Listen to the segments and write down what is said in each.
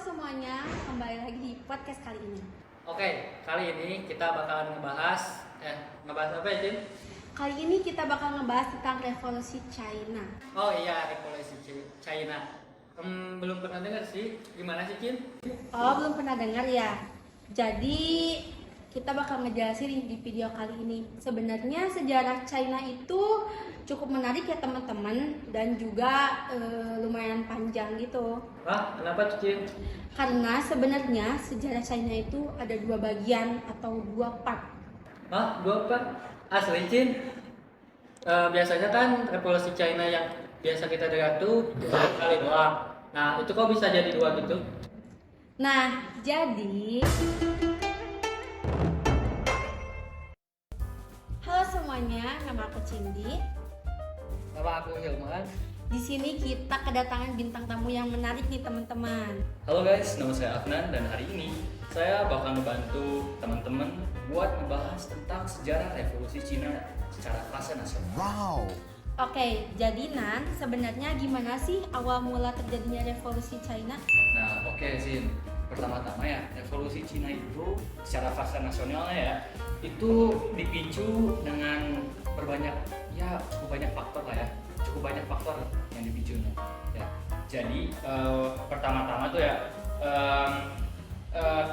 semuanya, kembali lagi di podcast kali ini. Oke, kali ini kita bakalan ngebahas apa ya, Jin? Kali ini kita bakal ngebahas tentang revolusi China. Oh iya, revolusi China. Belum pernah dengar sih. Gimana sih, Jin? Oh, belum pernah dengar ya? Jadi kita bakal ngejelasin di video kali ini. Sebenarnya sejarah China itu cukup menarik ya teman-teman, dan juga lumayan panjang gitu. Wah, kenapa tuh, Jin? Karena sebenarnya sejarah China itu ada dua bagian atau dua part. Hah? Dua apa? Asli, Jin? Biasanya kan revolusi China yang biasa kita dengar tuh sekali doang. Nah, itu kok bisa jadi dua gitu? Nah, jadi halo semuanya, nama aku Cindy. Nama aku Hilman. Di sini kita kedatangan bintang tamu yang menarik nih teman-teman. Halo guys, nama saya Afnan dan hari ini saya bakal ngebantu teman-teman buat ngebahas tentang sejarah revolusi Cina secara rasa nasional. Wow. Oke, jadi Nan, sebenarnya gimana sih awal mula terjadinya revolusi China? Nah, oke Zin. Pertama-tama ya, revolusi Cina itu secara rasa nasionalnya ya, itu dipicu dengan cukup banyak faktor lah ya. Cukup banyak faktor yang dipicunya. Ya. Jadi pertama-tama tuh ya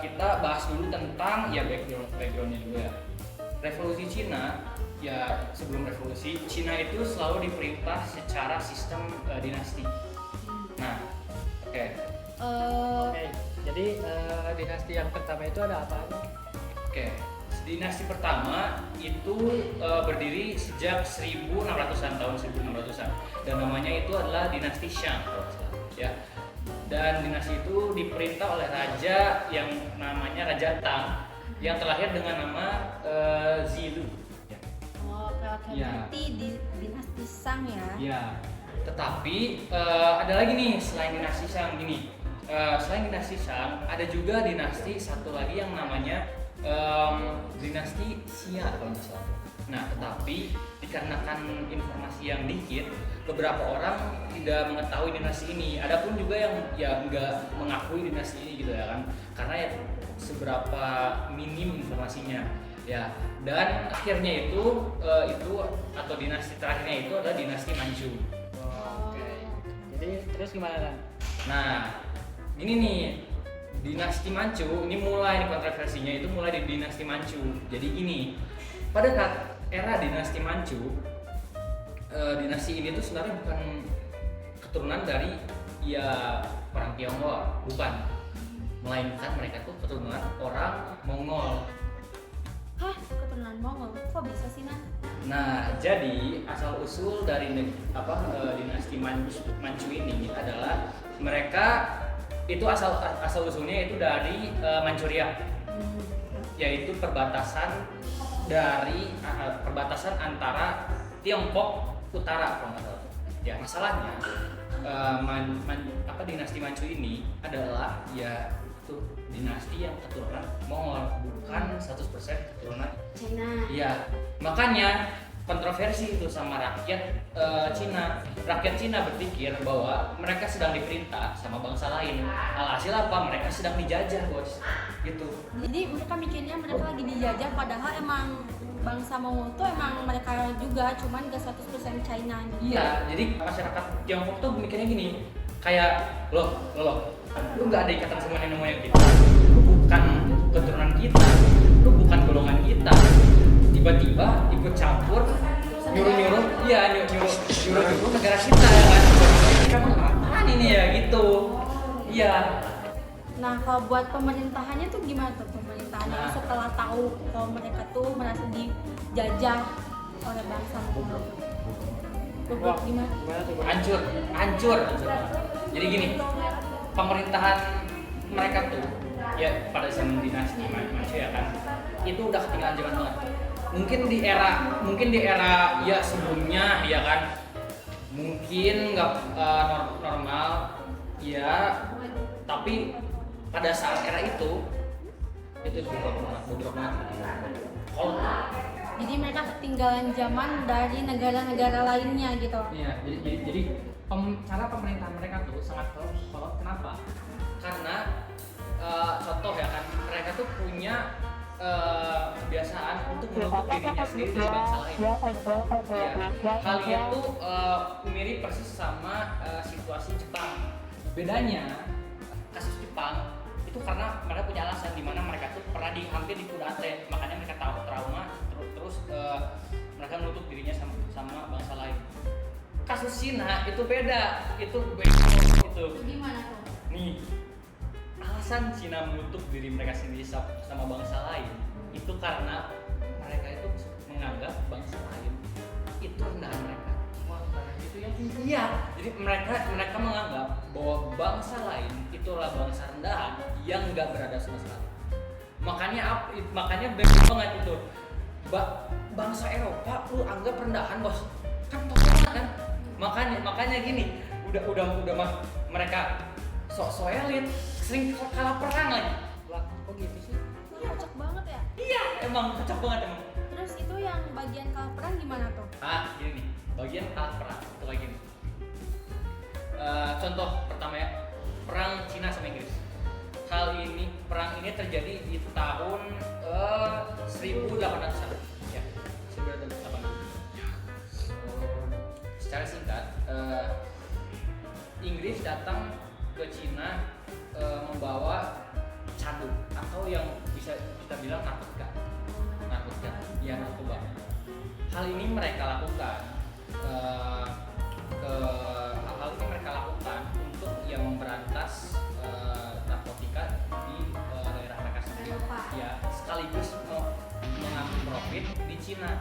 kita bahas dulu tentang ya backgroundnya dulu ya. Revolusi Cina ya, sebelum revolusi Cina itu selalu diperintah secara sistem dinasti. Nah, oke. Oke, jadi dinasti yang pertama itu ada apa? Oke. Dinasti pertama itu berdiri sejak 1600-an, tahun 1600-an, dan namanya itu adalah dinasti Shang kalau nggak salah, ya. Dan dinasti itu diperintah oleh raja yang namanya Raja Tang yang terlahir dengan nama Zilu. Ya. Oh, oke, Ya. berarti di dinasti Shang ya. Ya. Tetapi ada lagi nih selain dinasti Shang gini. Selain dinasti Shang ada juga dinasti satu lagi yang namanya dinasti Xia kalau nggak salah. Nah, tetapi dikarenakan informasi yang dikit, beberapa orang tidak mengetahui dinasti ini. Adapun juga yang ya nggak mengakui dinasti ini gitu ya kan, karena ya seberapa minim informasinya ya. Dan akhirnya itu atau dinasti terakhirnya itu adalah dinasti Manchu. Oke. Jadi terus gimana, Nan? Nah, ini nih. Dinasti Manchu ini mulai kontroversinya itu mulai di dinasti Manchu. Jadi gini, pada saat era dinasti Manchu, dinasti ini tuh sebenarnya bukan keturunan dari ya orang Tionghoa, bukan, melainkan mereka tuh keturunan orang Mongol. Hah, keturunan Mongol? Kok bisa sih, Nan? Nah, jadi asal usul dari dinasti Manchu ini adalah mereka itu asal usulnya itu dari Manchuria, yaitu perbatasan antara Tiongkok Utara kalau nggak salah. Ya, masalahnya dinasti Manchu ini adalah ya itu dinasti yang keturunan Mongol, bukan 100% keturunan China. Iya, makanya kontroversi itu sama rakyat Cina. Rakyat Cina berpikir bahwa mereka sedang diperintah sama bangsa lain. Alhasil apa? Mereka sedang dijajah, bos. Gitu. Jadi mereka mikirnya mereka lagi dijajah, padahal emang bangsa Mongol tuh emang mereka juga, cuman gak 100% China gitu. Iya, jadi masyarakat Tiongkok tuh mikirnya gini, kayak lu nggak ada ikatan sama nenek moyang kita, lu bukan keturunan kita, lu bukan golongan kita, tiba-tiba ikut campur nyuruh negara kita ya kan. Kamu apaan ini ya gitu. Iya. Nah, kalau buat pemerintahannya tuh gimana tuh pemerintahannya Nah. setelah tahu kalau mereka tuh merasa dijajah oleh bangsa Mongol? Wah, Gimana? gimana tuh, Bang? Hancur. Jadi gini, pemerintahan mereka tuh ya pada zaman dinasti Manchu ya kan, itu udah ketinggalan zaman banget. Mungkin di era ya sebelumnya ya kan, mungkin nggak normal ya, tapi pada saat era itu bodoh banget. Kalau Jadi mereka ketinggalan zaman dari negara-negara lainnya gitu. iya, jadi cara pemerintahan mereka tuh sangat kolot. Kenapa? Karena menutup dirinya sendiri dari bangsa lain. Ya, kalian tuh mirip persis sama situasi Jepang. Bedanya kasus Jepang itu karena mereka punya alasan di mana mereka tuh pernah hampir dikudeta, makanya mereka tahu trauma terus mereka menutup dirinya sama bangsa lain. Kasus Cina itu beda, itu itu. Gimana tuh? Nih, alasan Cina menutup diri mereka sendiri sama bangsa lain itu karena mereka itu menganggap bangsa lain itu rendahan mereka. Wah, itu yang iya. Jadi mereka menganggap bahwa bangsa lain itulah bangsa rendahan yang nggak beradab sama sekali. Makanya beda banget itu. Bangsa Eropa lu anggap rendahan, bos. Kan tokoh kan? Makanya gini, udah mah mereka sok elit, sering kalah perang lagi. Lah, kok gitu sih? Ini kocak banget ya. Iya, emang kocak banget emang. Terus itu yang bagian kalah perang gimana tuh? Gini nih, bagian kalah perang itu kayak gini. Contoh pertama ya, perang Cina sama Inggris. Perang ini terjadi di tahun 1800-an. Ya, 1800. Secara singkat, Inggris datang ke Cina membawa candu atau yang bisa kita bilang narkotika, ya narkoba. Hal ini mereka lakukan untuk yang memberantas narkotika di daerah mereka sendiri. Ya, sekaligus mengambil profit di Cina.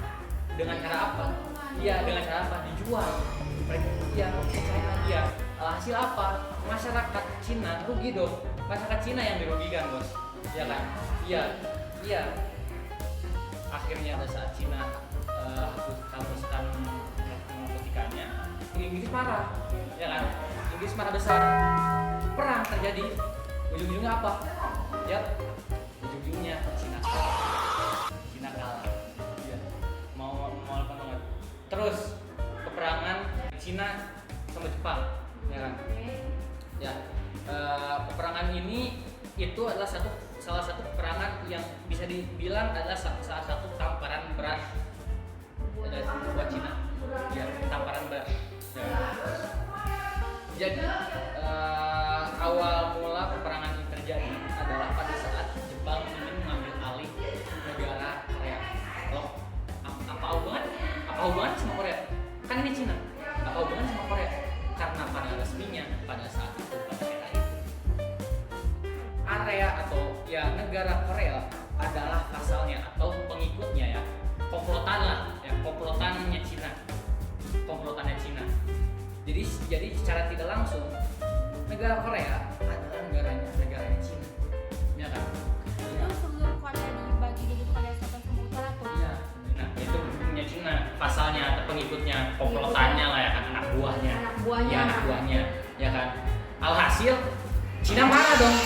Dengan cara apa? Iya, dengan cara apa? Dijual. Mereka ke China dia. Hasil apa? Masyarakat Cina rugi dong. Masyarakat Cina yang dirugikan, bos. Ya kan? Iya. Akhirnya pada saat Cina hapuskan narkotikanya, Inggris marah, ya kan? Inggris marah besar. Perang terjadi. Ujung-ujungnya apa? Ya, ujung-ujungnya Cina kalah. Iya. Mau apa banget. Terus peperangan Cina sama Jepang, ya kan? Ya, peperangan ini itu adalah salah satu peperangan yang bisa dibilang adalah salah satu tamparan berat buat Cina. Ya, tamparan berat. Ya. Jadi awal mula peperangan ini terjadi adalah pada saat Jepang ingin mengambil alih negara Korea. Loh, apa hubungannya sama Korea? Kan ini Cina. Apa hubungannya sama Korea? Karena pada resminya pada saat itu pada era itu area atau ya negara Korea adalah asalnya atau pengikutnya ya komplotannya Cina. Jadi secara tidak langsung negara Korea adalah negaranya Cina, ya kan? Itu seluruh Korea dibagi jadi Korea Selatan sama Utara tuh. Iya. Nah, itu punya Cina, pasalnya atau pengikutnya, komplotannya lah ya kan, anak buahnya, ya kan. Alhasil Cina marah dong.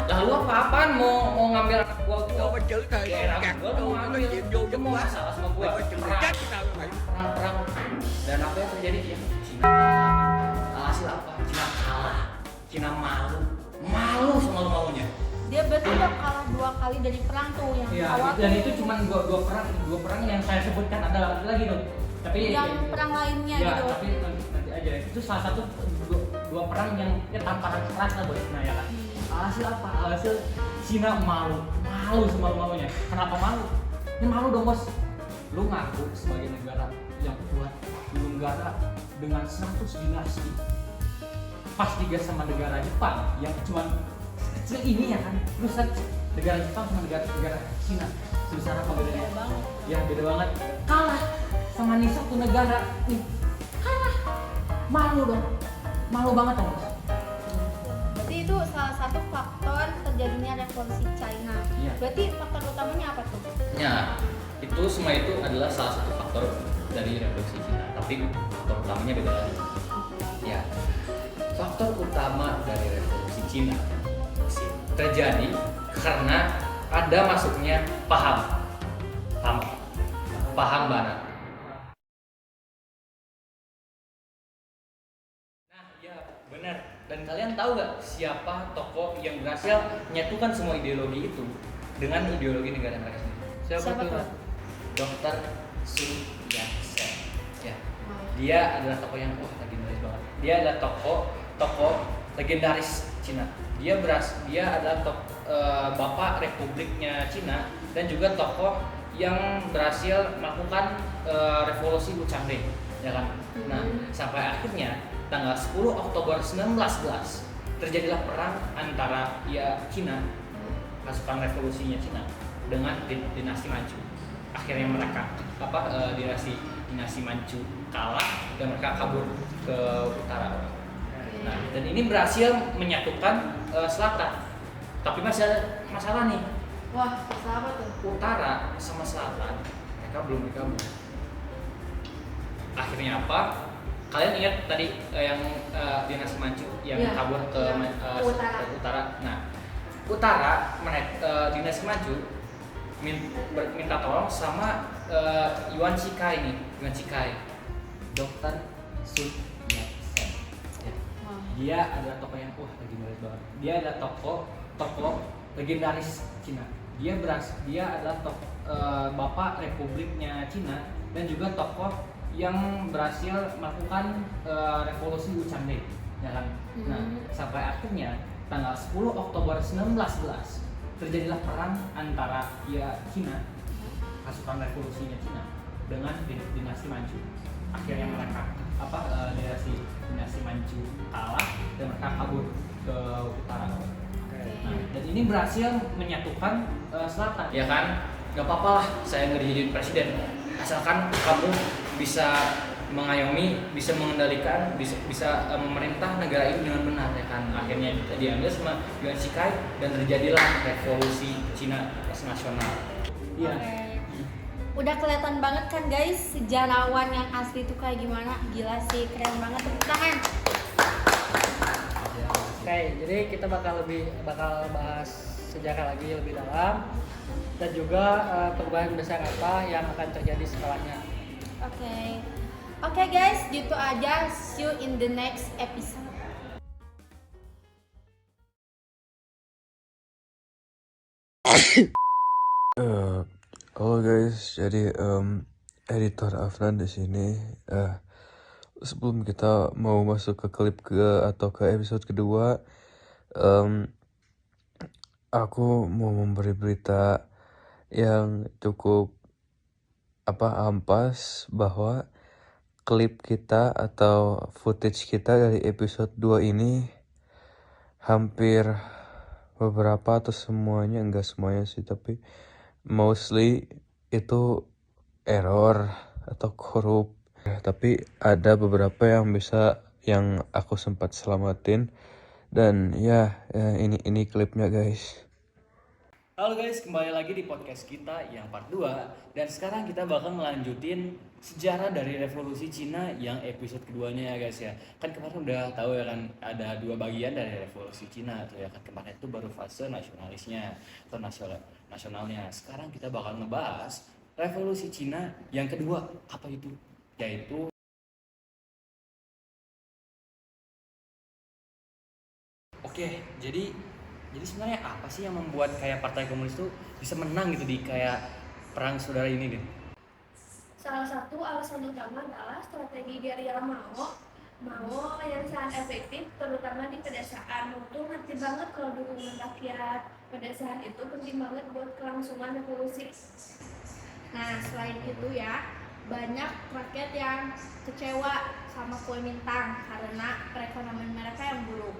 Lalu apa-apaan mau ngambil anak buah gua? Daerah gua mau ngambil, dia mau masalah sama gua. Perang. Dan apa yang terjadi? Ya, Cina kalah. Alhasil apa? Cina kalah. Cina malu semalu-malunya. Dia berarti udah kalah 2 kali dari perang tuh yang awal. Dan itu cuma dua perang yang saya sebutkan, ada lagi dong. Tapi yang perang lainnya ya, gitu. Tapi nanti aja. Itu salah satu dua perang yang tamparan keras lah buat Cina, ya kan. Alhasil apa? Alhasil Cina malu semalu-malunya. Kenapa malu? Ini malu dong, bos. Lu ngaku sebagai negara yang kuat, lu negara dengan 100 dinasti. Pas digas sama negara Jepang yang cuma kecil ini ya kan. Terus negara Jepang sama negara Cina sebesar apa bedanya? Beda banget. Ya beda banget. Kalah sama nih satu negara nih. Kalah. Malu dong. Malu banget dong, bos. Berarti itu salah satu faktor terjadinya revolusi China. Iya. Berarti faktor utamanya apa tuh? Ya, itu semua itu adalah salah satu faktor dari revolusi Cina. Tapi faktor utamanya beda lagi. Ya, faktor utama dari revolusi Cina terjadi karena ada masuknya paham Barat. Nah, ya benar. Dan kalian tahu gak siapa tokoh yang berhasil menyatukan semua ideologi itu dengan ideologi negara mereka sendiri? Siapa tuh? Dr. Sun Yat-sen. Ya. Dia adalah tokoh yang legendaris banget. Dia adalah tokoh legendaris Cina. Dia adalah bapak Republiknya Cina dan juga tokoh yang berhasil melakukan revolusi Wuchangde, ya kan? Nah, sampai akhirnya tanggal 10 Oktober 1911 terjadilah perang antara Cina, pasukan revolusinya Cina dengan dinasti Manchu. Akhirnya mereka dinasti Manchu kalah dan mereka kabur ke utara. Nah, dan ini berhasil menyatukan selatan. Tapi masih ada masalah nih. Wah, masalah apa tuh? Utara sama selatan mereka belum bergabung. Akhirnya apa? Kalian ingat tadi yang dinasti Manchu yang kabur ke utara. Nah, utara dinasti Manchu minta tolong sama Yuan Shikai nih, Dr. Sun Yat-sen. Ya. Dia adalah tokoh yang legendaris banget. Dia adalah tokoh legendaris Cina. Dia adalah bapak Republiknya Cina dan juga tokoh yang berhasil melakukan revolusi Wuchangde, ya kan? Nah, sampai akhirnya tanggal 10 Oktober 1911 terjadilah perang antara Cina, pasukan revolusinya Cina dengan dinasti Manchu. Akhirnya mereka dinasti Manchu kalah dan mereka kabur ke utara. Nah, dan ini berhasil menyatukan selatan. Ya kan, nggak apa-apa lah saya nggak dijadiin presiden, asalkan kamu bisa mengayomi, bisa mengendalikan, bisa memerintah negara ini dengan benar, ya kan. Akhirnya diambil sama Yuan Shikai dan terjadilah revolusi Cina nasional. Iya. Udah kelihatan banget kan guys sejarawan yang asli itu kayak gimana. Gila sih, keren banget, tepuk tangan. Oke, jadi kita bakal bahas sejarah lagi lebih dalam dan juga perubahan besar apa yang akan terjadi setelahnya. Oke guys, gitu aja. See you in the next episode. Halo guys, jadi editor Afnan di sini. Sebelum kita mau masuk ke klip atau ke episode kedua, aku mau memberi berita yang cukup ampas bahwa klip kita atau footage kita dari episode 2 ini hampir beberapa atau semuanya, enggak semuanya sih, tapi mostly itu error atau korup. Tapi ada beberapa yang aku sempat selamatin dan ini klipnya guys. Halo guys, kembali lagi di podcast kita yang part 2. Dan sekarang kita bakal ngelanjutin sejarah dari revolusi Cina yang episode keduanya ya guys ya. Kan kemarin udah tahu ya kan, ada 2 bagian dari revolusi Cina tuh ya kan. Kemarin itu baru fase nasionalisnya atau nasionalnya. Sekarang kita bakal ngebahas revolusi Cina yang kedua. Apa itu? Yaitu jadi sebenarnya apa sih yang membuat kayak Partai Komunis itu bisa menang gitu di kayak perang saudara ini gitu? Salah satu alasan utama adalah strategi gerilya Mao yang sangat efektif, terutama di pedesaan. Mao tuh ngerti banget kalau dukungan rakyat pedesaan itu penting banget buat kelangsungan revolusi. Nah, selain itu ya, banyak rakyat yang kecewa sama kue mintang karena perekonomian mereka yang buruk.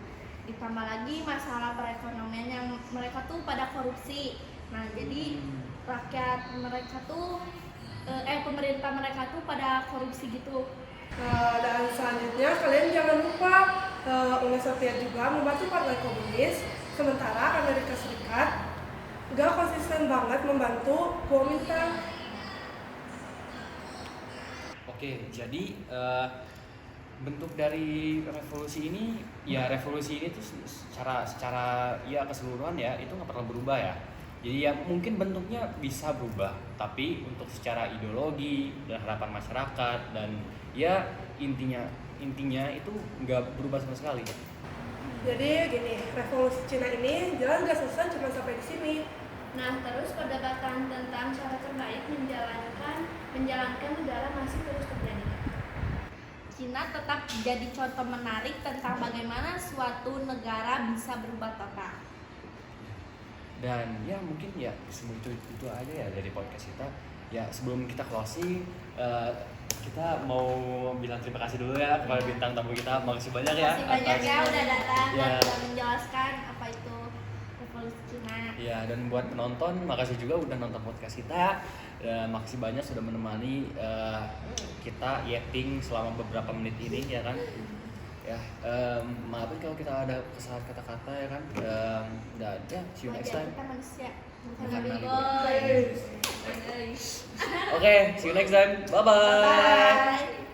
Ditambah lagi masalah perekonomian yang mereka tuh pada korupsi. Nah, jadi rakyat mereka tuh pemerintah mereka tuh pada korupsi gitu. Dan selanjutnya kalian jangan lupa Uni Soviet juga membantu Partai Komunis, sementara Amerika Serikat gak konsisten banget membantu Kuomintang. Oke, jadi bentuk dari revolusi ini tuh secara ya keseluruhan ya itu nggak pernah berubah ya. Jadi ya mungkin bentuknya bisa berubah, tapi untuk secara ideologi dan harapan masyarakat dan ya intinya itu nggak berubah sama sekali. Jadi gini, revolusi Cina ini jelas gak selesai cuma sampai di sini. Nah, terus perdebatan tentang cara terbaik menjalankan negara masih terus terjadi. Cina tetap jadi contoh menarik tentang bagaimana suatu negara bisa berubah total. Dan ya mungkin ya semua itu aja ya dari podcast kita. Ya sebelum kita closing, kita mau bilang terima kasih dulu ya kepada bintang tamu kita. Makasih banyak ya. Terima kasih banyak ya udah datang Ya. dan udah menjelaskan apa itu revolusi Cina. Ya, dan buat penonton, makasih juga udah nonton podcast kita. Dan makasih banyak sudah menemani kita yapping selama beberapa menit ini ya kan. Ya, maafin kalau kita ada kesalahan kata-kata ya kan. Dan ya, see you next Wajar time. kita manusia bukan Bukan bego. Oke, see you next time. Bye-bye. Bye.